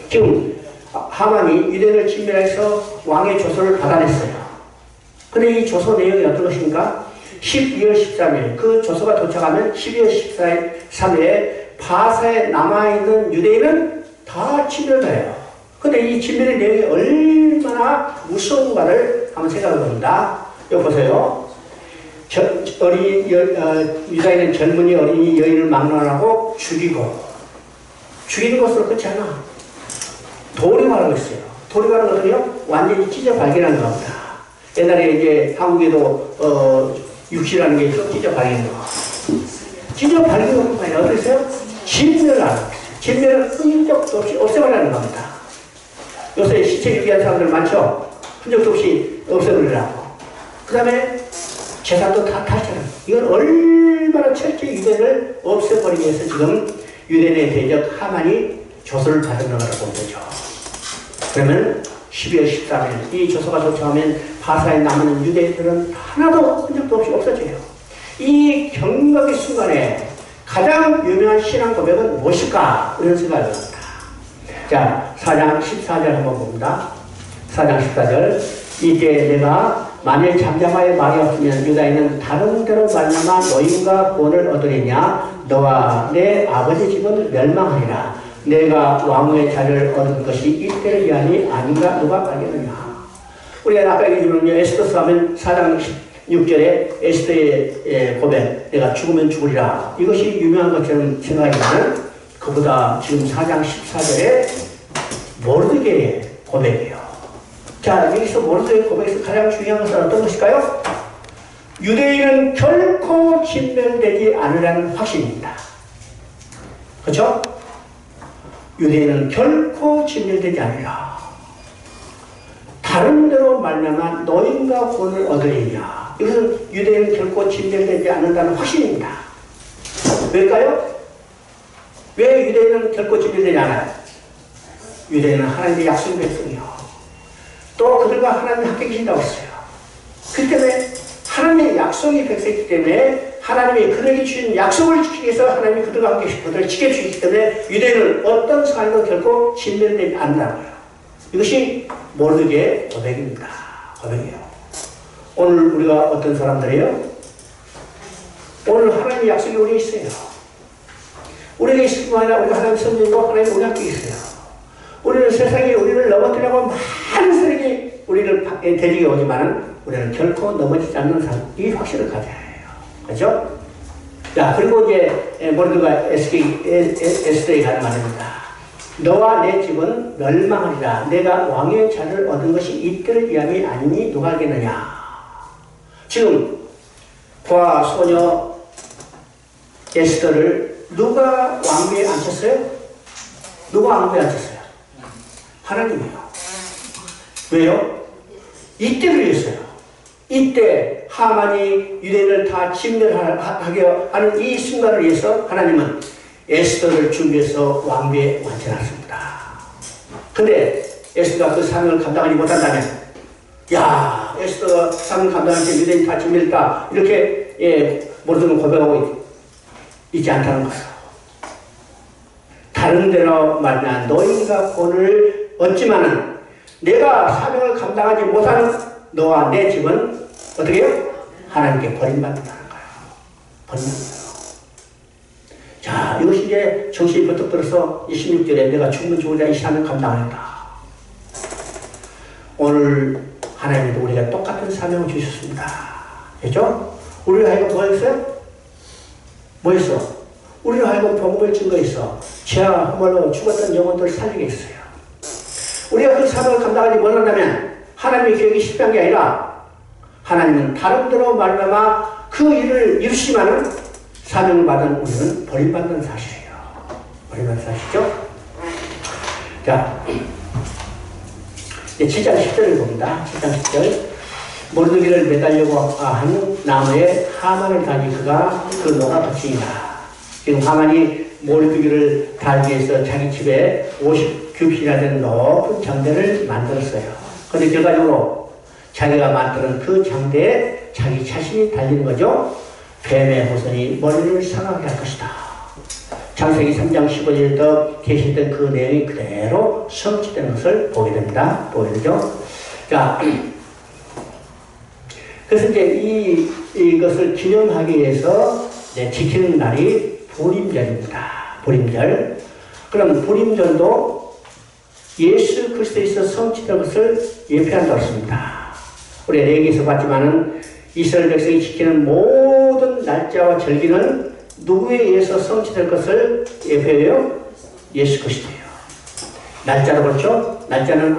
지금 하만이 유대인을 진멸해서 왕의 조서를 받아냈어요. 근데 이 조서 내용이 어떤 것인가? 12월 13일 그 조서가 도착하면 12월 13일에 바사에 남아있는 유대인은 다 진멸해요. 근데 이 진멸의 내용이 얼마나 무서운가를 한번 생각해 봅니다. 여기 보세요. 유다인은 젊은이 어린이 여인을 막론하고 죽이는 것으로 끝이 않아. 도리가라고 했어요. 도리가는 어떻게요? 완전히 찢어 발견하는 겁니다. 옛날에 이제 한국에도 육시라는 게 찢어 발견한 거. 찢어 발견한 거 어떻게 했어요? 진멸을 하는 거예요. 진멸을 흔적도 없이 없애버리는 겁니다. 요새 시체 유기한 사람들 많죠? 흔적도 없이 없애버리라고. 그 다음에 재산도 다 탈취하는 거예요. 이건 얼마나 철저히 유대인을 없애버리기 위해서 지금 유대인의 대적 하만이 조서를 받은 거라고 보면 되죠. 그러면 12월 13일 이 조서가 도착하면 바사에 남은 유대인들은 하나도 흔적도 없이 없어져요. 이 경각의 순간에 가장 유명한 신앙 고백은 무엇일까? 이런 생각을 합니다. 자, 4장 14절 한번 봅니다. 4장 14절. 이때 내가 만일 잠잠하여 말이 없으면 유다인은 다른 데로 말미암아 노임과 구원을 얻으리냐? 너와 내 아버지 집은 멸망하리라. 내가 왕의 자리를 얻은 것이 이때를 위함이 아닌가 누가 알겠느냐. 우리가 아까 얘기했지만 에스더서 하면 4장 6절에 에스더의 고백, 내가 죽으면 죽으리라. 이것이 유명한 것처럼 생각하지만 그보다 지금 4장 14절에 모르드게의 고백이에요. 자, 여기서 모르드게의 고백에서 가장 중요한 것은 어떤 것일까요? 유대인은 결코 진멸되지 않으라는 확신입니다. 그렇죠? 유대인은 결코 진멸되지 않으리라. 다른 데로 말미암아 노임과 구원을 얻으리냐. 이것은 유대인은 결코 진멸되지 않는다는 확신입니다. 왜일까요? 왜 유대인은 결코 진멸되지 않아요? 유대인은 하나님의 약속의 백성이요. 또 그들과 하나님이 함께 계신다고 했어요. 그 때문에 하나님의 약속의 백성이기 때문에 하나님이 그들에게 주신 약속을 지키기 위해서 하나님이 그들과 함께 계신 그들을 지켜주시기 때문에 유대인은 어떤 상황에도 결코 진멸되지 않는다고요. 이것이 모르드게의 고백입니다. 고백이에요. 오늘 우리가 어떤 사람들이에요? 오늘 하나님의 약속이 우리에 있어요. 우리에게 있을 뿐만 아니라 우리가 하나님 선생님과 하나님 우리 함께 있어요. 우리는 세상에 우리를 넘어뜨리려고 많은 사람이 우리를 데리게 오지만은 우리는 결코 넘어지지 않는 이 확신을 가져야 해요. 그렇죠? 자, 그리고 이제 모르드가 에스더에 가는 말입니다. 너와 내 집은 멸망하리라. 내가 왕의 자를 얻은 것이 이때를 위함이 아니니 누가 알겠느냐. 지금 과 소녀 에스더를 누가 왕비에 앉혔어요? 누가 왕비에 앉혔어요? 하나님이요. 왜요? 이때를 위해서요. 이때 하만이 유대인을 다 진멸하게 하는 이 순간을 위해서 하나님은 에스더를 준비해서 왕비에 완전했습니다. 근데 에스더가 그 사명을 감당하지 못한다면, 야, 에스더가 사명을 감당할 때 유대인 다 진멸했다. 이렇게 모르드가 고백하고 있지 않다는 거예요. 다른 데로 말하면 노임과 구원을 얻지만은 내가 사명을 감당하지 못하는 너와 내 집은 어떻게 해요? 하나님께 버림받는다는 거예요. 버림받는다. 자, 이것이 이제 정신이 버뜩 들어서 26절에 내가 죽으면 죽으자 이 사명을 감당하겠다. 오늘 하나님도 우리가 똑같은 사명을 주셨습니다. 그렇죠? 우리가 하여금 뭐 했어요? 뭐 했어? 우리가 하여금 복음을 증거했어. 죄와 허물로 죽었던 영혼들을 살리게 했어요. 우리가 그 사명을 감당하지 못한다면 하나님의 계획이 실패한 게 아니라 하나님은 다른 데로 말미암아 그 일을 이루시지만은 사명을 받은 우리는 버림받는 사실이에요. 버림받는 사실이죠? 자, 7장 10절을 봅니다. 7장 10절. 모르드게를 매달려고 하는 나무에 하만을 달기 그가 그 노가 덕지이다. 지금 하만이 모르드게를 달기 위해서 자기 집에 50규빗이나 되는 높은 장대를 만들었어요. 그런데 결과적으로 자기가 만드는 그 장대에 자기 자신이 달리는 거죠. 뱀의 후손이 머리를 상하게 할 것이다. 창세기 3장 15절부터 계시던 그 내용이 그대로 성취되는 것을 보게 됩니다. 보게 되죠. 자, 그래서 이제 이것을 기념하기 위해서 지키는 날이 불임절입니다. 불임절. 그럼 불임절도 예수 그리스도에서 성취된 것을 예표한다고 했습니다. 우리가 얘기에서 봤지만은 이스라엘 백성이 지키는 모든 날짜와 절기는 누구에 의해서 성취될 것을 예표해요? 예수 그리스도예요. 날짜로 그렇죠? 날짜는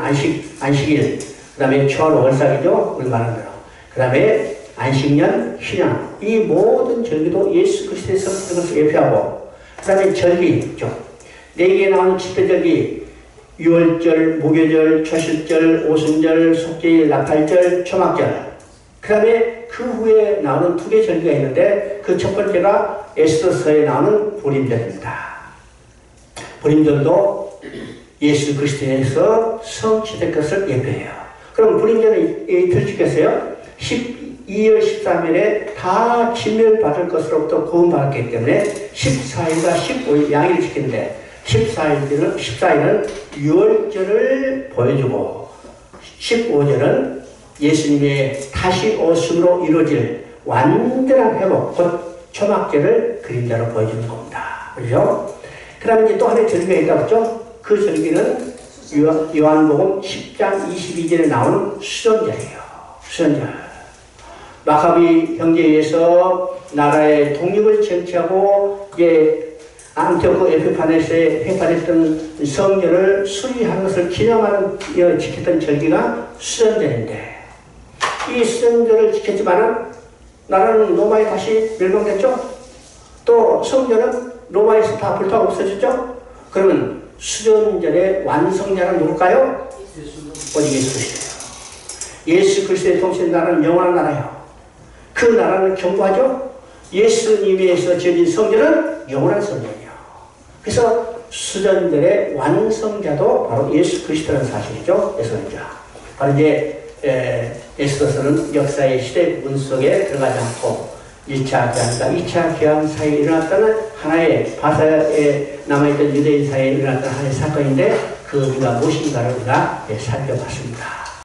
안식일, 그 다음에 초월월삭이죠. 우리 말하는 대로. 그 다음에 안식년, 휴년. 이 모든 절기도 예수 그리스도의 성취된 것을 예표하고, 그 다음에 절기죠. 4개에 나오는 집회절기, 유월절, 무교절, 초실절, 오순절, 속죄일, 나팔절, 초막절. 그 다음에 그 후에 나오는 2개 절기가 있는데 그 첫 번째가 에스더서에 나오는 불임절입니다. 불임절도 예수 그리스도에서 성취될 것을 예표해요. 그럼 불임자는 이틀 죽겠어요? 12월 13일에 다 진멸받을 것으로부터 구원받았기 때문에 14일과 15일 양일을 지키는데 14일은 유월절을 보여주고 15절은 예수님의 다시 오심으로 이루어질 완전한 회복, 곧 초막절을 그림자로 보여주는 겁니다. 그렇죠? 그 다음에 이제 또 하나의 절기가 있다고 했죠? 그 절기는 요한복음 10장 22절에 나오는 수전절이에요. 수전절. 마카비 형제에 의해서 나라의 독립을 쟁취하고 안티오크 에피파네스에 회판했던 성전을 수리하는 것을 기념하는 지켰던 절기가 수전절인데 이 수전절을 지켰지만은 나라는 로마에 다시 멸망됐죠. 또 성전은 로마에서 다 불타고 없어졌죠. 그러면 수전절의 완성자는 누굴까요? 오직 예수 그리스도예요. 예수 그리스도의 통치된 나라는 영원한 나라예요. 그 나라는 견고하죠. 예수님에서 지어진 성전은 영원한 성전이에요. 그래서 수전절의 완성자도 바로 예수 그리스도라는 사실이죠. 예수님자. 바로 이제 에스더서는 역사의 시대 문 속에 들어가지 않고 1차 개항과 2차 개항 사이에 일어났다는 하나의 바사에 남아있던 유대인 사이에 일어났던 하나의 사건인데 그 의미가 무엇인가를 우리가 살펴봤습니다.